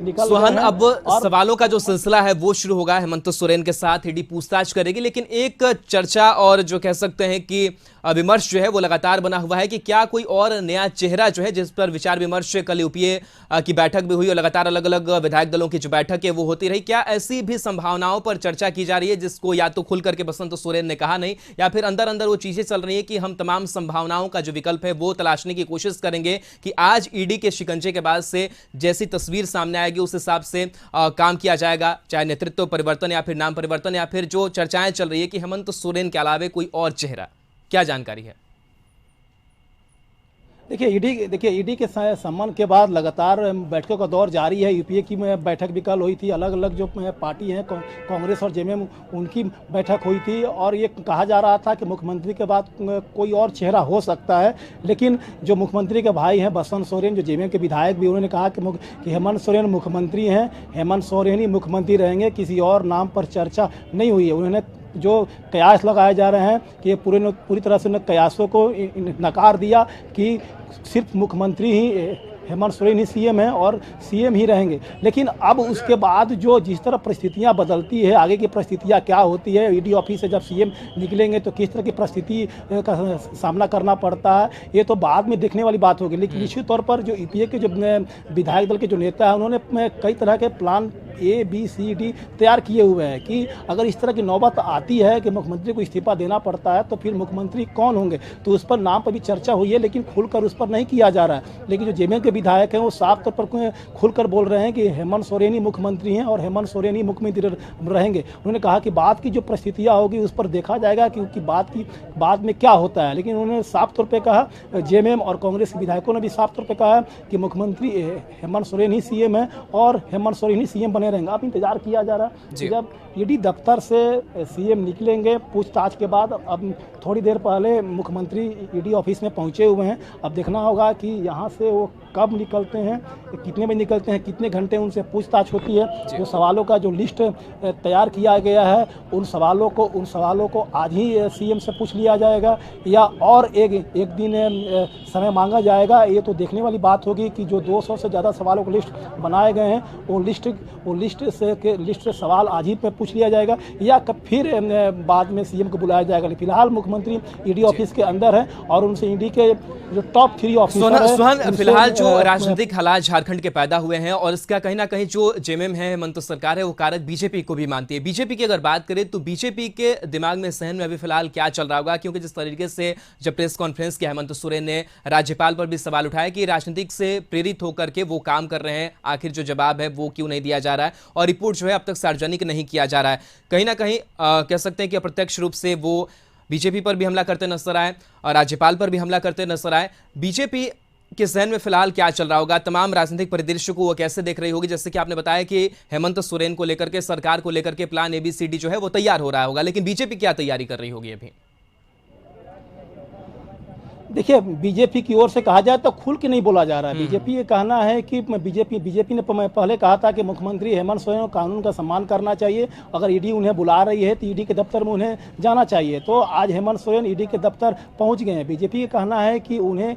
निकल सोहन, गए हैं। अब सवालों का जो सिलसिला है वो शुरू होगा। हेमंत सोरेन के साथ ईडी पूछताछ करेगी, लेकिन एक चर्चा और जो कह सकते हैं कि विमर्श जो है वो लगातार बना हुआ है कि क्या कोई और नया चेहरा जो है, जिस पर विचार विमर्श कल यूपीए की बैठक भी हुई और लगातार अलग अलग विधायक दलों की जो बैठक है वो होती रही, क्या ऐसी भी संभावनाओं पर चर्चा की जा रही है जिसको या तो खुल करके बसंत सोरेन ने कहा नहीं, या फिर अंदर अंदर वो चीजें चल रही है कि हम तमाम संभावनाओं का जो विकल्प है वो तलाशने की कोशिश करेंगे कि आज ईडी के शिकंजे के बाद से जैसी तस्वीर सामने आएगी उस हिसाब से काम किया जाएगा, चाहे नेतृत्व परिवर्तन या फिर नाम परिवर्तन, या फिर जो चर्चाएं चल रही है कि हेमंत सोरेन के अलावे कोई और चेहरा, क्या जानकारी है? देखिए ईडी के सम्मन के बाद लगातार बैठकों का दौर जारी है। यूपीए की बैठक भी कल हुई थी, अलग अलग जो पार्टी हैं कांग्रेस और जेएमएम उनकी बैठक हुई थी, और ये कहा जा रहा था कि मुख्यमंत्री के बाद कोई और चेहरा हो सकता है। लेकिन जो मुख्यमंत्री के भाई हैं बसंत सोरेन, जो जेएमएम के विधायक भी, उन्होंने कहा कि हेमंत सोरेन मुख्यमंत्री हैं, हेमंत सोरेन ही मुख्यमंत्री रहेंगे, किसी और नाम पर चर्चा नहीं हुई है। उन्होंने जो कयास लगाए जा रहे हैं कि ये पूरी तरह से कयासों को नकार दिया कि सिर्फ मुख्यमंत्री ही हेमंत सोरेन ही सीएम हैं और सीएम ही रहेंगे। लेकिन अब उसके बाद जो जिस तरह परिस्थितियां बदलती है, आगे की परिस्थितियां क्या होती है, ईडी ऑफिस से जब सीएम निकलेंगे तो किस तरह की परिस्थिति का सामना करना पड़ता है, ये तो बाद में देखने वाली बात होगी। लेकिन निश्चित तौर पर जो यूपीए के जो विधायक दल के जो नेता हैं, उन्होंने कई तरह के प्लान ABCD तैयार किए हुए हैं कि अगर इस तरह की नौबत आती है कि मुख्यमंत्री को इस्तीफा देना पड़ता है तो फिर मुख्यमंत्री कौन होंगे। तो उस पर नाम पर भी चर्चा हुई है, लेकिन खुलकर उस पर नहीं किया जा रहा है। लेकिन जो जेएमएम के विधायक हैं वो साफ तौर पर खुलकर बोल रहे हैं कि हेमंत सोरेन ही मुख्यमंत्री हैं और हेमंत सोरेन ही मुख्यमंत्री रहेंगे। उन्होंने कहा कि बाद की जो परिस्थितियाँ होगी उस पर देखा जाएगा कि बाद में क्या होता है। लेकिन उन्होंने साफ तौर पर कहा, जेएमएम और कांग्रेस के विधायकों ने भी साफ तौर पर कहा कि मुख्यमंत्री हेमंत सोरेन ही सीएम है और हेमंत सोरेन ही सीएम रहेंगे। अब इंतजार किया जा रहा है जब ईडी दफ्तर से सीएम निकलेंगे पूछताछ के बाद। अब थोड़ी देर पहले मुख्यमंत्री ईडी ऑफिस में पहुंचे हुए हैं। अब देखना होगा कि यहां से वो कब निकलते हैं, कितने बजे निकलते हैं, कितने घंटे उनसे पूछताछ होती है। जो सवालों का जो लिस्ट तैयार किया गया है उन सवालों को आज ही सीएम से पूछ लिया जाएगा या और एक दिन समय मांगा जाएगा। ये तो देखने वाली बात होगी कि जो 200 से ज़्यादा सवालों की लिस्ट बनाए गए हैं वो लिस्ट से सवाल आज ही पे पूछ लिया जाएगा या फिर बाद में सीएम को बुलाया जाएगा। फिलहाल मुख्यमंत्री ईडी ऑफिस के अंदर है और उनसे ईडी के जो टॉप 3 ऑफिसर हैं, फिलहाल जो राजनीतिक हालात झारखंड के पैदा हुए हैं और इसका कहीं ना कहीं जो जेएमएम है, हेमंत सरकार है, वो कारक बीजेपी को भी मानती है। बीजेपी की अगर बात करें तो बीजेपी के दिमाग में सहन में अभी फिलहाल क्या चल रहा होगा, क्योंकि जिस तरीके से जब प्रेस कॉन्फ्रेंस की हेमंत सोरेन ने राज्यपाल पर भी सवाल उठाया कि राजनीतिक से प्रेरित होकर के वो काम कर रहे हैं, आखिर जो जवाब है वो क्यों नहीं दिया जा रहा है और रिपोर्ट जो है अब तक सार्वजनिक नहीं किया जा रहा है। कहीं ना कहीं कह सकते हैं कि अप्रत्यक्ष रूप से वो बीजेपी पर भी हमला करते नजर आए और राज्यपाल पर भी हमला करते नजर आए। बीजेपी के जहन में फिलहाल क्या चल रहा होगा, तमाम राजनीतिक परिदृश्य को वो कैसे देख रही होगी? जैसे कि आपने बताया कि हेमंत सोरेन को लेकर के, सरकार को लेकर के प्लान ABCD जो है वो तैयार हो रहा होगा, लेकिन बीजेपी क्या तैयारी कर रही होगी अभी? देखिए, बीजेपी की ओर से कहा जाए तो खुल के नहीं बोला जा रहा है। बीजेपी ये कहना है कि बीजेपी ने पहले कहा था कि मुख्यमंत्री हेमंत सोरेन को कानून का सम्मान करना चाहिए, अगर ईडी उन्हें बुला रही है तो ईडी के दफ्तर में उन्हें जाना चाहिए। तो आज हेमंत सोरेन ईडी के दफ्तर पहुंच गए हैं। बीजेपी ये कहना है कि उन्हें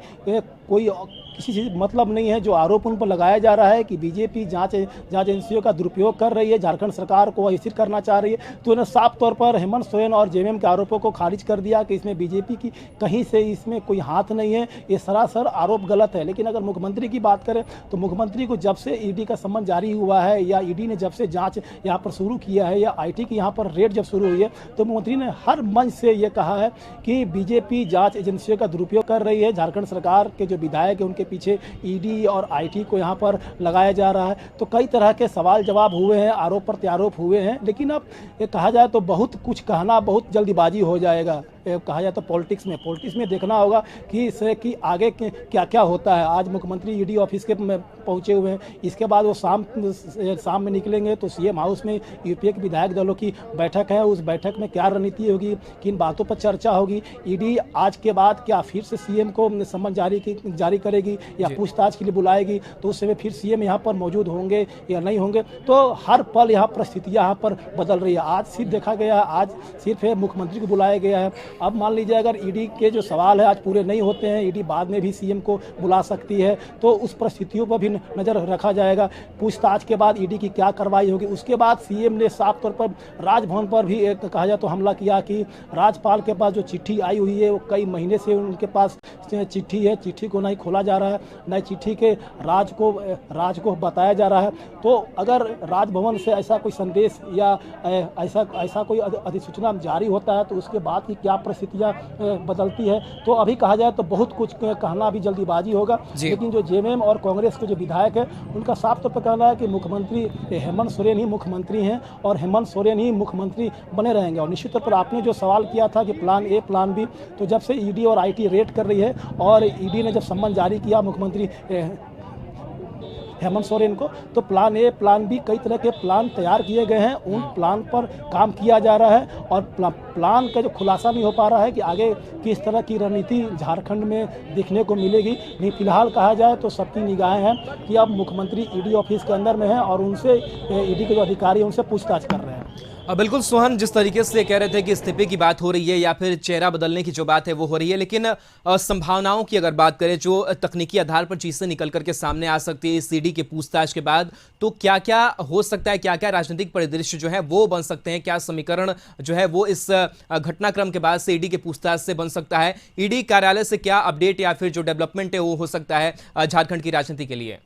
कोई किसी चीज़ मतलब नहीं है। जो आरोप उन पर लगाया जा रहा है कि बीजेपी जांच एजेंसियों का दुरुपयोग कर रही है, झारखंड सरकार को अस्थिर करना चाह रही है, तो उन्होंने साफ तौर पर हेमंत सोरेन और जेएमएम के आरोपों को खारिज कर दिया कि इसमें बीजेपी की कहीं से इसमें कोई हाथ नहीं है, ये सरासर आरोप गलत है। लेकिन अगर मुख्यमंत्री की बात करें तो मुख्यमंत्री को जब से ईडी का सम्मन जारी हुआ है या ईडी ने जब से जाँच यहाँ पर शुरू किया है या IT की यहाँ पर रेड जब शुरू हुई है तो मुख्यमंत्री ने हर मंच से ये कहा है कि बीजेपी जाँच एजेंसियों का दुरुपयोग कर रही है, झारखंड सरकार के जो विधायक है उनके पीछे ईडी और IT को यहाँ पर लगाया जा रहा है। तो कई तरह के सवाल जवाब हुए हैं, आरोप प्रत्यारोप हुए हैं। लेकिन अब ये कहा जाए तो बहुत कुछ कहना बहुत जल्दीबाजी हो जाएगा। कहा जाए तो पॉलिटिक्स में देखना होगा कि इससे कि आगे क्या क्या होता है। आज मुख्यमंत्री ईडी ऑफिस के पहुंचे हुए हैं, इसके बाद वो शाम में निकलेंगे तो सीएम हाउस में यूपीए के विधायक दलों की बैठक है। उस बैठक में क्या रणनीति होगी, किन बातों पर चर्चा होगी, ईडी आज के बाद क्या फिर से सीएम को सम्मन जारी करेगी या पूछताछ के लिए बुलाएगी, तो उस समय फिर सीएम यहाँ पर मौजूद होंगे या नहीं होंगे। तो हर पल यहाँ परिस्थितियाँ यहाँ पर बदल रही है। आज सिर्फ देखा गया, आज सिर्फ मुख्यमंत्री को बुलाया गया है अब मान लीजिए अगर ईडी के जो सवाल है आज पूरे नहीं होते हैं, ईडी बाद में भी सीएम को बुला सकती है, तो उस परिस्थितियों पर भी नज़र रखा जाएगा। पूछताछ के बाद ईडी की क्या कार्रवाई होगी। उसके बाद सीएम ने साफ तौर पर राजभवन पर भी एक कहा जाए तो हमला किया कि राज्यपाल के पास जो चिट्ठी आई हुई है वो कई महीने से उनके पास चिट्ठी है, चिट्ठी को नहीं खोला जा रहा है, न चिट्ठी के राज को बताया जा रहा है। तो अगर राजभवन से ऐसा कोई संदेश या ऐसा कोई अधिसूचना जारी होता है तो उसके बाद की क्या परिस्थितियां बदलती है, तो अभी कहा जाए तो बहुत कुछ कहना भी जल्दीबाजी होगा। लेकिन जो जेएमएम और कांग्रेस के जो विधायक है उनका साफ तौर पर कहना है कि मुख्यमंत्री हेमंत सोरेन ही मुख्यमंत्री हैं और हेमंत सोरेन ही मुख्यमंत्री बने रहेंगे। और निश्चित तौर पर आपने जो सवाल किया था कि प्लान ए प्लान बी, तो जब से ईडी और आईटी रेड कर रही है और ईडी ने जब सम्मन जारी किया मुख्यमंत्री हेमंत सोरेन को, तो प्लान ए प्लान बी कई तरह के प्लान तैयार किए गए हैं। उन प्लान पर काम किया जा रहा है और प्लान का जो खुलासा नहीं हो पा रहा है कि आगे किस तरह की रणनीति झारखंड में देखने को मिलेगी। नहीं, फिलहाल कहा जाए तो सबकी निगाहें हैं कि अब मुख्यमंत्री ईडी ऑफिस के अंदर में है और उनसे ईडी के जो अधिकारी हैं उनसे पूछताछ कर रहे हैं। बिल्कुल सोहन, जिस तरीके से कह रहे थे कि इस्तीफे की बात हो रही है या फिर चेहरा बदलने की जो बात है वो हो रही है, लेकिन संभावनाओं की अगर बात करें जो तकनीकी आधार पर चीजें निकल करके सामने आ सकती है सीडी के पूछताछ के बाद, तो क्या क्या हो सकता है, क्या क्या राजनीतिक परिदृश्य जो है वो बन सकते हैं, क्या समीकरण जो है वो इस घटनाक्रम के बाद से ईडी के पूछताछ से बन सकता है, ईडी कार्यालय से क्या अपडेट या फिर जो डेवलपमेंट है वो हो सकता है झारखंड की राजनीति के लिए?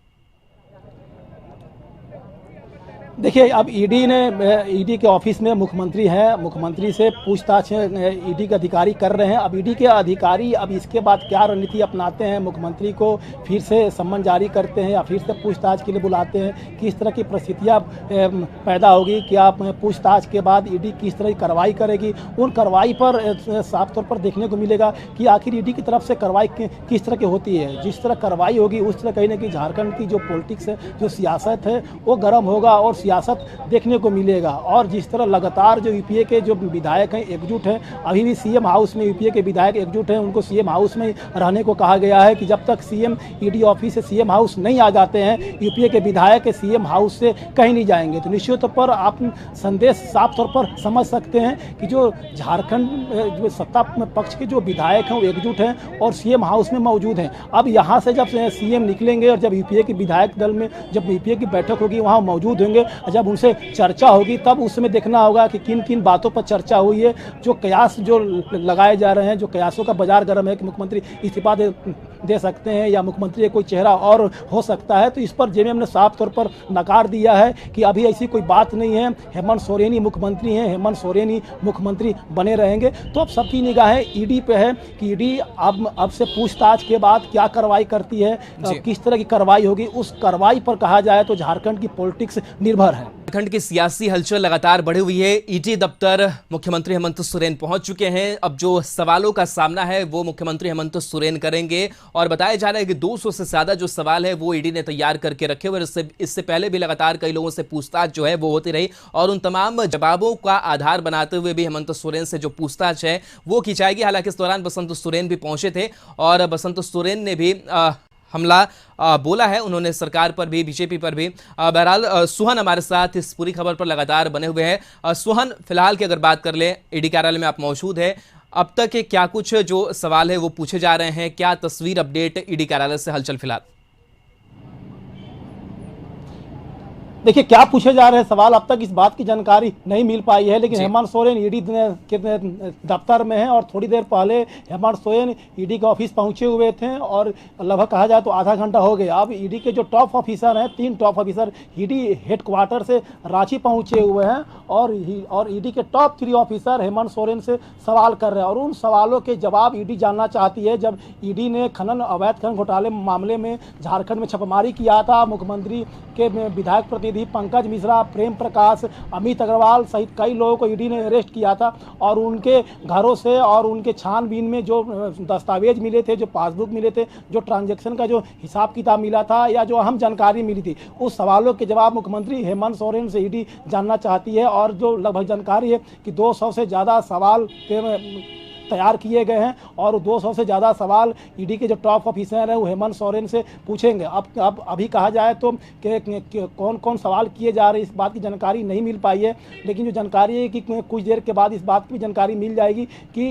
देखिए, अब ईडी के ऑफिस में मुख्यमंत्री हैं, मुख्यमंत्री से पूछताछ ईडी के अधिकारी कर रहे हैं। अब ईडी के अधिकारी अब इसके बाद क्या रणनीति अपनाते हैं, मुख्यमंत्री को फिर से सम्मन जारी करते हैं या फिर से पूछताछ के लिए बुलाते हैं, किस तरह की परिस्थितियां पैदा होगी, क्या पूछताछ के बाद ईडी किस तरह की कार्रवाई करेगी, उन कार्रवाई पर साफ तौर पर देखने को मिलेगा कि आखिर ईडी की तरफ से कार्रवाई किस तरह की होती है। जिस तरह कार्रवाई होगी उस तरह कहीं ना कहीं झारखंड की जो पॉलिटिक्स है, जो सियासत है वो गर्म होगा और सियासत देखने को मिलेगा। और जिस तरह लगातार जो यूपीए के जो विधायक हैं एकजुट हैं, अभी भी सीएम हाउस में यूपीए के विधायक एकजुट हैं, उनको सीएम हाउस में रहने को कहा गया है कि जब तक सीएम ईडी ऑफिस से सीएम हाउस नहीं आ जाते हैं यूपीए के विधायक सीएम हाउस से कहीं नहीं जाएंगे। तो निश्चित तौर पर आप संदेश साफ तौर पर समझ सकते हैं कि जो झारखंड जो सत्ता पक्ष के जो विधायक हैं वो एकजुट हैं और सीएम हाउस में मौजूद हैं। अब यहाँ से जब सीएम निकलेंगे और जब यूपीए के विधायक दल में जब यूपीए की बैठक होगी वहाँ मौजूद होंगे, जब उनसे चर्चा होगी तब उस समय देखना होगा कि किन किन बातों पर चर्चा हुई है। जो कयास जो लगाए जा रहे हैं, जो कयासों का बाजार गर्म है कि मुख्यमंत्री इस्तीफा दे सकते हैं या मुख्यमंत्री कोई चेहरा और हो सकता है, तो इस पर जेएमएम ने साफ तौर पर नकार दिया है कि अभी ऐसी कोई बात नहीं है, हेमंत सोरेन ही मुख्यमंत्री हैं, हेमंत सोरेन ही मुख्यमंत्री बने रहेंगे। तो अब सबकी निगाहें ईडी पे है कि ईडी अब से पूछताछ के बाद क्या कार्रवाई करती है, किस तरह की कार्रवाई होगी, उस कार्रवाई पर कहा जाए तो झारखंड की पॉलिटिक्स निर्भर है। झारखंड की सियासी हलचल लगातार बढ़ी हुई है। ईडी दफ्तर मुख्यमंत्री हेमंत सोरेन पहुंच चुके हैं। अब जो सवालों का सामना है वो मुख्यमंत्री हेमंत सोरेन करेंगे और बताया जा रहा है कि 200 से ज्यादा जो सवाल है वो ईडी ने तैयार करके रखे हुए। इससे पहले भी लगातार कई लोगों से पूछताछ जो है वो होती रही और उन तमाम जवाबों का आधार बनाते हुए भी हेमंत सोरेन से जो पूछताछ है वो की जाएगी। हालांकि इस दौरान बसंत सोरेन भी पहुंचे थे और बसंत सोरेन ने भी हमला बोला है उन्होंने सरकार पर भी, बीजेपी पर भी। बहरहाल सुहन हमारे साथ इस पूरी खबर पर लगातार बने हुए हैं। सुहन, फिलहाल की अगर बात कर ले, ईडी कार्यालय में आप मौजूद है, अब तक के क्या कुछ जो सवाल है वो पूछे जा रहे हैं, क्या तस्वीर अपडेट ईडी कार्यालय से हलचल फिलहाल? देखिए, क्या पूछे जा रहे हैं सवाल अब तक इस बात की जानकारी नहीं मिल पाई है, लेकिन हेमंत सोरेन ईडी के दफ्तर में हैं और थोड़ी देर पहले हेमंत सोरेन ईडी के ऑफिस पहुंचे हुए थे और लगभग कहा जाए तो आधा घंटा हो गया। अब ईडी के जो टॉप ऑफिसर हैं, 3 टॉप ऑफिसर ईडी हेडक्वार्टर से रांची पहुंचे हुए हैं और ईडी के टॉप 3 ऑफिसर हेमंत सोरेन से सवाल कर रहे हैं और उन सवालों के जवाब ईडी जानना चाहती है। जब ईडी ने अवैध खनन घोटाले मामले में झारखंड में छापेमारी किया था, मुख्यमंत्री के विधायक प्रतिनिधि पंकज मिश्रा, प्रेम प्रकाश, अमित अग्रवाल सहित कई लोगों को ईडी ने अरेस्ट किया था और उनके घरों से और उनके छानबीन में जो दस्तावेज मिले थे, जो पासबुक मिले थे, जो ट्रांजैक्शन का जो हिसाब किताब मिला था या जो अहम जानकारी मिली थी, उस सवालों के जवाब मुख्यमंत्री हेमंत सोरेन से ईडी जानना चाहती है। और जो लगभग जानकारी है कि 200 से ज़्यादा सवाल तैयार किए गए हैं और 200 से ज़्यादा सवाल ईडी के जो टॉप ऑफिसर हैं वो हेमंत सोरेन से पूछेंगे। अब अभी कहा जाए तो कि कौन कौन सवाल किए जा रहे हैं इस बात की जानकारी नहीं मिल पाई है, लेकिन जो जानकारी है कि कुछ देर के बाद इस बात की जानकारी मिल जाएगी कि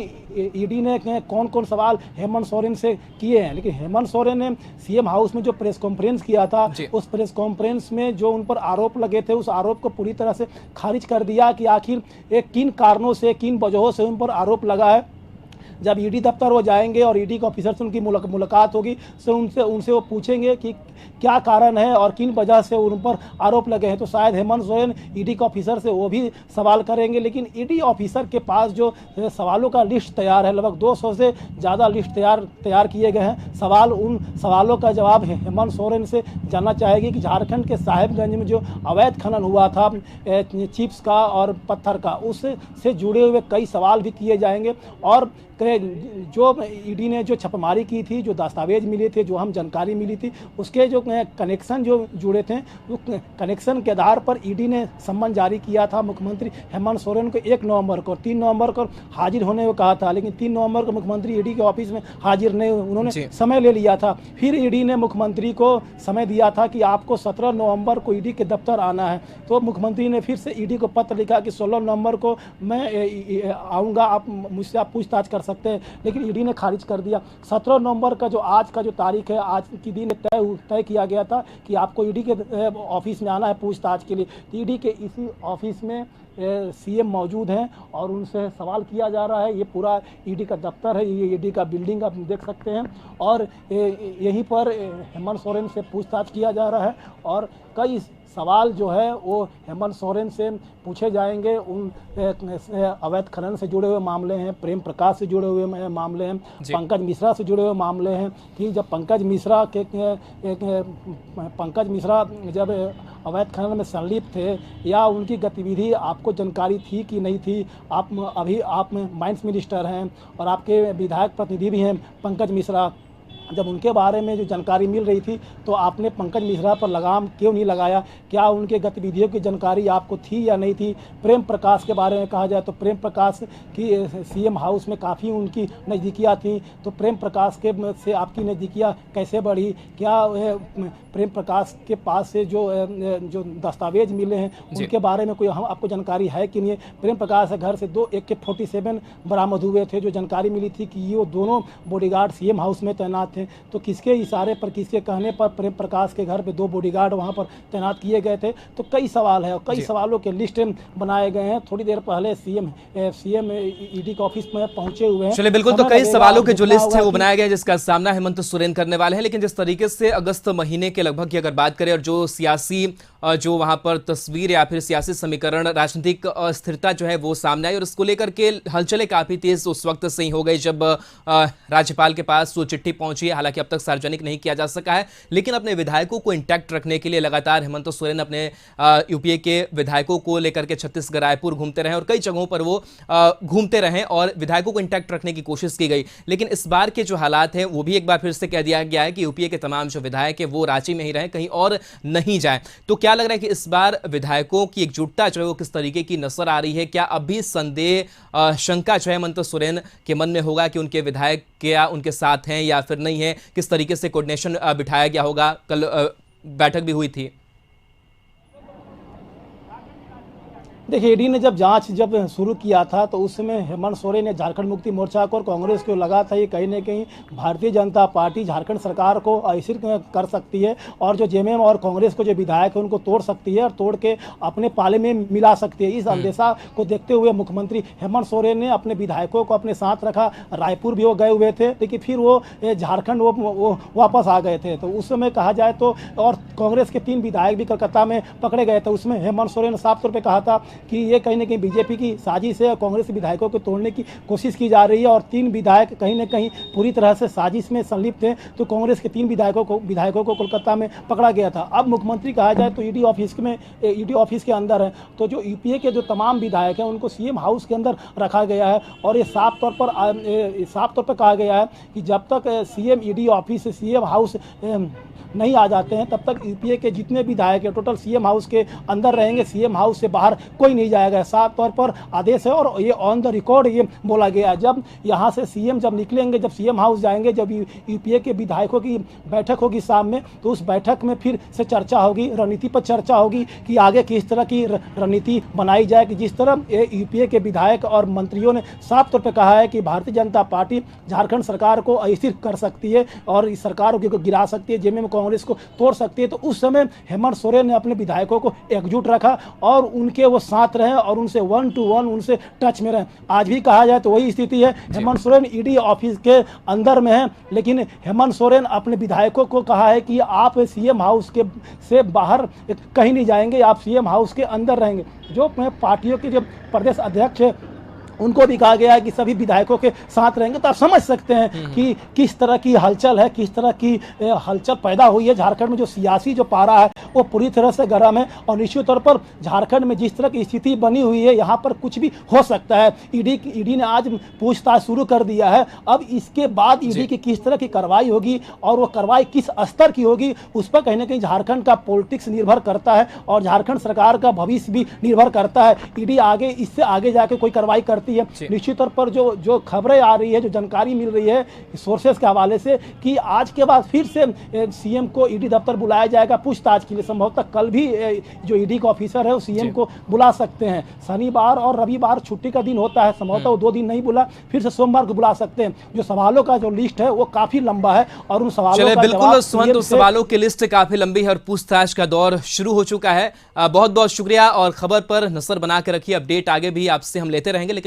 ईडी ने कौन कौन सवाल हेमंत सोरेन से किए हैं। लेकिन हेमंत सोरेन ने सीएम हाउस में जो प्रेस कॉन्फ्रेंस किया था, उस प्रेस कॉन्फ्रेंस में जो उन पर आरोप लगे थे उस आरोप को पूरी तरह से खारिज कर दिया कि आखिर किन कारणों से, किन वजहों से उन पर आरोप लगा है। जब ईडी दफ्तर वो जाएंगे और ईडी के ऑफिसर से उनकी मुलाकात होगी तो उनसे वो पूछेंगे कि क्या कारण है और किन वजह से उन पर आरोप लगे हैं। तो शायद हेमंत सोरेन ईडी के ऑफिसर से वो भी सवाल करेंगे, लेकिन ईडी ऑफिसर के पास जो सवालों का लिस्ट तैयार है, लगभग 200 से ज़्यादा लिस्ट तैयार किए गए हैं सवाल। उन सवालों का जवाब हेमंत सोरेन से जानना चाहेगी कि झारखंड के साहेबगंज में जो अवैध खनन हुआ था चिप्स का और पत्थर का, उससे जुड़े हुए कई सवाल भी किए जाएंगे। और जो ईडी ने जो छापेमारी की थी, जो दस्तावेज मिले थे, जो हम जानकारी मिली थी, उसके जो कनेक्शन जो जुड़े थे, वो कनेक्शन के आधार पर ईडी ने सम्मन जारी किया था मुख्यमंत्री हेमंत सोरेन को 1 नवंबर को। 3 नवंबर को हाजिर होने को कहा था, लेकिन 3 नवंबर को मुख्यमंत्री ईडी के ऑफिस में हाजिर नहीं, उन्होंने समय ले लिया था। फिर ईडी ने मुख्यमंत्री को समय दिया था कि आपको 17 नवंबर को ईडी के दफ्तर आना है। तो मुख्यमंत्री ने फिर से ईडी को पत्र लिखा कि 16 नवंबर को मैं आऊँगा, आप मुझसे आप पूछताछ कर सकते हैं, लेकिन ईडी ने खारिज कर दिया। 17 नवंबर का जो आज का जो तारीख है, आज की दिन तय किया गया था कि आपको ईडी के ऑफिस में आना है पूछताछ के लिए। ईडी के इसी ऑफिस में सीएम मौजूद हैं और उनसे सवाल किया जा रहा है। ये पूरा ईडी का दफ्तर है, ये ईडी का बिल्डिंग आप देख सकते हैं और यहीं पर हेमंत सोरेन से पूछताछ किया जा रहा है और कई सवाल जो है वो हेमंत सोरेन से पूछे जाएंगे। उन अवैध खनन से जुड़े हुए मामले हैं, प्रेम प्रकाश से जुड़े हुए मामले हैं, पंकज मिश्रा से जुड़े हुए मामले हैं कि जब पंकज मिश्रा जब अवैध खनन में संलिप्त थे या उनकी गतिविधि आपको जानकारी थी कि नहीं थी। आप माइंस मिनिस्टर हैं और आपके विधायक प्रतिनिधि भी हैं पंकज मिश्रा। जब उनके बारे में जो जानकारी मिल रही थी तो आपने पंकज मिश्रा पर लगाम क्यों नहीं लगाया? क्या उनके गतिविधियों की जानकारी आपको थी या नहीं थी? प्रेम प्रकाश के बारे में कहा जाए तो प्रेम प्रकाश की सीएम हाउस में काफ़ी उनकी नज़दीकियाँ थी, तो प्रेम प्रकाश के से आपकी नज़दीकियाँ कैसे बढ़ी? क्या प्रेम प्रकाश के पास से जो दस्तावेज मिले हैं उनके बारे में कोई आपको जानकारी है कि नहीं? प्रेम प्रकाश के घर से 2 AK-47 बरामद हुए थे, जो जानकारी मिली थी कि ये दोनों बॉडीगार्ड सीएम हाउस में तैनात थे। तो किसके इशारे पर, किसके कहने पर प्रेम प्रकाश के घर पे 2 बॉडीगार्ड वहां पर तैनात किए गए थे? तो कई सवाल है और कई सवालों के लिस्ट बनाए गए हैं। थोड़ी देर पहले सीएम ईडी के ऑफिस में पहुंचे हुए हैं। चलिए, बिल्कुल। तो कई सवालों के जो लिस्ट है वो बनाया गया है जिसका सामना हेमंत सोरेन करने वाले हैं। लेकिन जिस तरीके से अगस्त महीने के लगभग की अगर बात करें और जो सियासी जो वहां पर तस्वीर या फिर सियासी समीकरण, राजनीतिक अस्थिरता जो है वो सामने आई और इसको लेकर के हलचलें काफी तेज उस वक्त से ही हो गई जब राज्यपाल के पास वो चिट्ठी पहुंची। हालांकि अब तक सार्वजनिक नहीं किया जा सका है, लेकिन अपने विधायकों को इंटैक्ट रखने के लिए लगातार हेमंत सोरेन अपने यूपीए के विधायकों को लेकर के छत्तीसगढ़, रायपुर घूमते रहे और कई जगहों पर वो घूमते रहे और विधायकों को इंटैक्ट रखने की कोशिश की गई। लेकिन इस बार के जो हालात हैं वो भी एक बार फिर से कह दिया गया है कि यूपीए के तमाम जो विधायक है वो रांची में ही रहे, कहीं और नहीं जाए। तो क्या लग रहा है कि इस बार विधायकों की एकजुटता जो है वो किस तरीके की नजर आ रही है? क्या अभी संदेह, शंका जो है हेमंत सोरेन के मन में होगा कि उनके विधायक क्या उनके साथ हैं या फिर नहीं है? किस तरीके से कोऑर्डिनेशन बिठाया गया होगा? कल बैठक भी हुई थी। देखिए, ईडी ने जब जांच शुरू किया था तो उस समय हेमंत सोरेन ने झारखंड मुक्ति मोर्चा को और कांग्रेस को लगा था ये कहीं ना कहीं भारतीय जनता पार्टी झारखंड सरकार को ऐसे कर सकती है और जो जेएमएम और कांग्रेस को जो विधायक है उनको तोड़ सकती है और तोड़ के अपने पाले में मिला सकती है। इस अंदेशा को देखते हुए मुख्यमंत्री हेमंत सोरेन ने अपने विधायकों को अपने साथ रखा। रायपुर भी वो गए हुए थे, लेकिन फिर वो झारखंड वो वापस आ गए थे। तो उस समय कहा जाए तो और कांग्रेस के 3 विधायक भी कलकत्ता में पकड़े गए थे। उसमें हेमंत सोरेन ने साफ तौर पर कहा था कि ये कहीं ना कहीं बीजेपी की साजिश है और कांग्रेस के विधायकों को तोड़ने की कोशिश की जा रही है और 3 विधायक कहीं ना कहीं पूरी तरह से साजिश में संलिप्त हैं। तो कांग्रेस के 3 विधायकों को कोलकाता में पकड़ा गया था। अब मुख्यमंत्री कहा जाए तो ईडी ऑफिस के अंदर है, तो जो यूपीए के जो तमाम विधायक हैं उनको सीएम हाउस के अंदर रखा गया है और ये साफ तौर पर कहा गया है कि जब तक सीएम ईडी ऑफिस से सीएम हाउस नहीं आ जाते हैं तब तक यूपीए के जितने विधायक हैं टोटल सीएम हाउस के अंदर रहेंगे, सीएम हाउस से बाहर कोई कहीं नहीं जाएगा, साफ तौर पर आदेश है और ये ऑन द रिकॉर्ड ये बोला गया। जब यहाँ से सीएम जब निकलेंगे, जब सीएम हाउस जाएंगे, जब यूपीए के विधायकों की बैठक होगी शाम में, तो उस बैठक में फिर से चर्चा होगी, रणनीति पर चर्चा होगी कि आगे किस तरह की रणनीति बनाई जाए। कि जिस तरह यूपीए के विधायक और मंत्रियों ने साफ तौर पर कहा है कि भारतीय जनता पार्टी झारखंड सरकार को अस्थिर कर सकती है और इस सरकार को गिरा सकती है, जेएमएम कांग्रेस को तोड़ सकती है। तो उस समय हेमंत सोरेन ने अपने विधायकों को एकजुट रखा और उनके वो साथ रहे और उनसे 1 to 1 उनसे टच में रहे। आज भी कहा जाए तो वही स्थिति है। हेमंत सोरेन ईडी ऑफिस के अंदर में है, लेकिन हेमंत सोरेन अपने विधायकों को कहा है कि आप सीएम हाउस के से बाहर कहीं नहीं जाएंगे, आप सीएम हाउस के अंदर रहेंगे। जो पार्टियों के जो प्रदेश अध्यक्ष है उनको भी कहा गया है कि सभी विधायकों के साथ रहेंगे। तो आप समझ सकते हैं कि किस तरह की हलचल है, किस तरह की हलचल पैदा हुई है। झारखंड में जो सियासी जो पारा है वो पूरी तरह से गर्म है और निश्चित तौर पर झारखंड में जिस तरह की स्थिति बनी हुई है, यहाँ पर कुछ भी हो सकता है। ईडी ने आज पूछताछ शुरू कर दिया है। अब इसके बाद ईडी की किस तरह की कार्रवाई होगी और वो कार्रवाई किस स्तर की होगी, उस पर कहीं ना कहीं झारखंड का पॉलिटिक्स निर्भर करता है और झारखंड सरकार का भविष्य भी निर्भर करता है। ईडी आगे इससे आगे जाके कोई कार्रवाई करती है। निश्चित तौर पर जो खबरें आ रही है, जो जानकारी मिल रही है सोर्सेस के हवाले से कि आज के बाद फिर से सीएम को ईडी दफ्तर बुलाया जाएगा पूछताछ के लिए। संभवतः कल भी जो ईडी का ऑफिसर है वो सीएम को बुला सकते हैं। शनिवार और रविवार छुट्टी का दिन होता है, संभवतः वो 2 दिन नहीं बुला, फिर से सोमवार को बुला सकते हैं। जो सवालों का जो लिस्ट है वो काफी लंबा है और उन सवालों का बिल्कुल सुमंत, उस सवालों की लिस्ट काफी लंबी है और पूछताछ का दौर शुरू हो चुका है। बहुत बहुत शुक्रिया और खबर पर नजर बना के रखिए, अपडेट आगे भी आपसे हम लेते रहेंगे। लेकिन